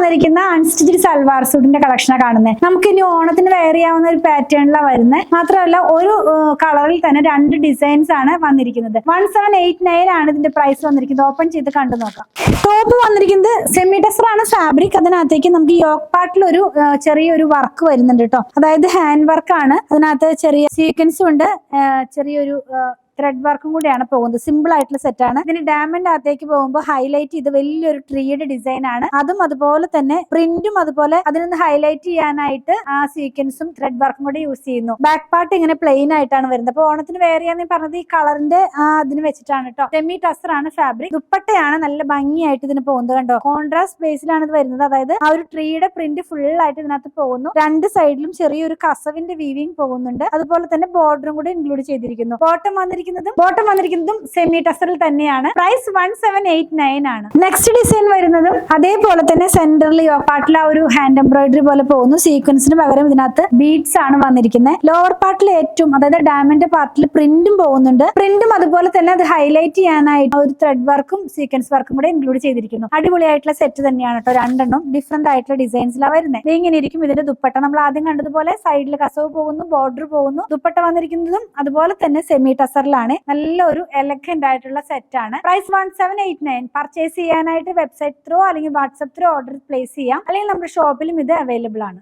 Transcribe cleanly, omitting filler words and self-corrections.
വന്നിരിക്കുന്ന അൺസ്റ്റിച്ച്ഡ് സൽവാർ സൂട്ടിന്റെ കളക്ഷനാണ് കാണുന്നത്. നമുക്ക് ഇനി ഓണത്തിന് വെയർ ചെയ്യാവുന്ന ഒരു പാറ്റേണിലാണ് വരുന്നത്. മാത്രമല്ല ഒരു കളറിൽ തന്നെ 2 ഡിസൈൻസ് ആണ് വന്നിരിക്കുന്നത്. 1789 ആണ് ഇതിന്റെ പ്രൈസ് വന്നിരിക്കുന്നത്. ഓപ്പൺ ചെയ്ത് കണ്ടു നോക്കാം. ടോപ്പ് വന്നിരിക്കുന്നത് സെമി ടെസർ ആണ് ഫാബ്രിക്. അതിനകത്തേക്ക് നമുക്ക് യോക്ക് പാർട്ടിൽ ഒരു ചെറിയൊരു വർക്ക് വരുന്നുണ്ട് കേട്ടോ. അതായത് ഹാൻഡ് വർക്ക് ആണ്. അതിനകത്ത് ചെറിയ സീക്വൻസും ഉണ്ട്, ചെറിയൊരു ത്രെഡ് വർക്കും കൂടിയാണ് പോകുന്നത്. സിമ്പിൾ ആയിട്ടുള്ള സെറ്റ് ആണ്. ഇതിന് ഡയമണ്ട് അകത്തേക്ക് പോകുമ്പോൾ ഹൈലൈറ്റ് ചെയ്ത് വലിയൊരു ട്രീയുടെ ഡിസൈൻ ആണ്. അതും അതുപോലെ തന്നെ പ്രിന്റും അതുപോലെ അതിനൊന്ന് ഹൈലൈറ്റ് ചെയ്യാനായിട്ട് ആ സീക്വൻസും ത്രെഡ് വർക്കും കൂടി യൂസ് ചെയ്യുന്നു. ബാക്ക് പാർട്ട് ഇങ്ങനെ പ്ലെയിൻ ആയിട്ടാണ് വരുന്നത്. അപ്പൊ ഓണത്തിന് വേറെ ചെയ്യാന്ന് പറഞ്ഞത് ഈ കളറിന്റെ അതിന് വെച്ചിട്ടാണ് കേട്ടോ. സെമി ടസർ ആണ് ഫാബ്രിക്. ദുപ്പട്ടയാണ് നല്ല ഭംഗിയായിട്ട് ഇതിന് പോകുന്നത് കണ്ടോ. കോൺട്രാസ്റ്റ് ബേസിലാണ് ഇത് വരുന്നത്. അതായത് ആ ഒരു ട്രീയുടെ പ്രിന്റ് ഫുൾ ആയിട്ട് ഇതിനകത്ത് പോകുന്നു. 2 സൈഡിലും ചെറിയൊരു കസവിന്റെ വീവിംഗ് പോകുന്നുണ്ട്. അതുപോലെ തന്നെ ബോർഡറും കൂടി ഇൻക്ലൂഡ് ചെയ്തിരിക്കുന്നു. ബോട്ടം വന്നിരിക്കുന്നതും സെമി ടസറിൽ തന്നെയാണ്. പ്രൈസ് 1789 ആണ്. നെക്സ്റ്റ് ഡിസൈൻ വരുന്നതും അതേപോലെ തന്നെ സെന്ററിൽ പാർട്ടിൽ ആ ഒരു ഹാൻഡ് എംബ്രോയിഡറി പോലെ പോകുന്നു. സീക്വൻസിന് പകരം ഇതിനകത്ത് ബീഡ്സ് ആണ് വന്നിരിക്കുന്നത്. ലോവർ പാർട്ടിൽ ഏറ്റവും അതായത് ഡയമണ്ട് പാർട്ടിൽ പ്രിന്റും പോകുന്നുണ്ട്. പ്രിന്റും അതുപോലെ തന്നെ അത് ഹൈലൈറ്റ് ചെയ്യാനായിട്ട് ഒരു ത്രെഡ് വർക്കും സീക്വൻസ് വർക്കും കൂടെ ഇൻക്ലൂഡ് ചെയ്തിരിക്കുന്നു. അടിപൊളിയായിട്ടുള്ള സെറ്റ് തന്നെയാണ് കേട്ടോ. 2 ഡിഫറെന്റ് ആയിട്ടുള്ള ഡിസൈൻസിലാണ് വരുന്നത്. ഇങ്ങനെ ഇരിക്കും ഇതിന്റെ ദുപ്പട്ട. നമ്മൾ ആദ്യം കണ്ടതുപോലെ സൈഡിൽ കസവ് പോകുന്നു, ബോർഡർ പോകുന്നു. ദുപ്പട്ട വന്നിരിക്കുന്നതും അതുപോലെ തന്നെ സെമി ടസറിലാണ്. നല്ലൊരു എലഗന്റ് ആയിട്ടുള്ള സെറ്റ് ആണ്. പ്രൈസ് 1789. പർച്ചേസ് ചെയ്യാനായിട്ട് വെബ്സൈറ്റ് ത്രൂ അല്ലെങ്കിൽ വാട്സ്ആപ്പ് ത്രൂ ഓർഡർ പ്ലേസ് ചെയ്യാം. അല്ലെങ്കിൽ നമ്മുടെ ഷോപ്പിലും ഇത് അവൈലബിൾ ആണ്.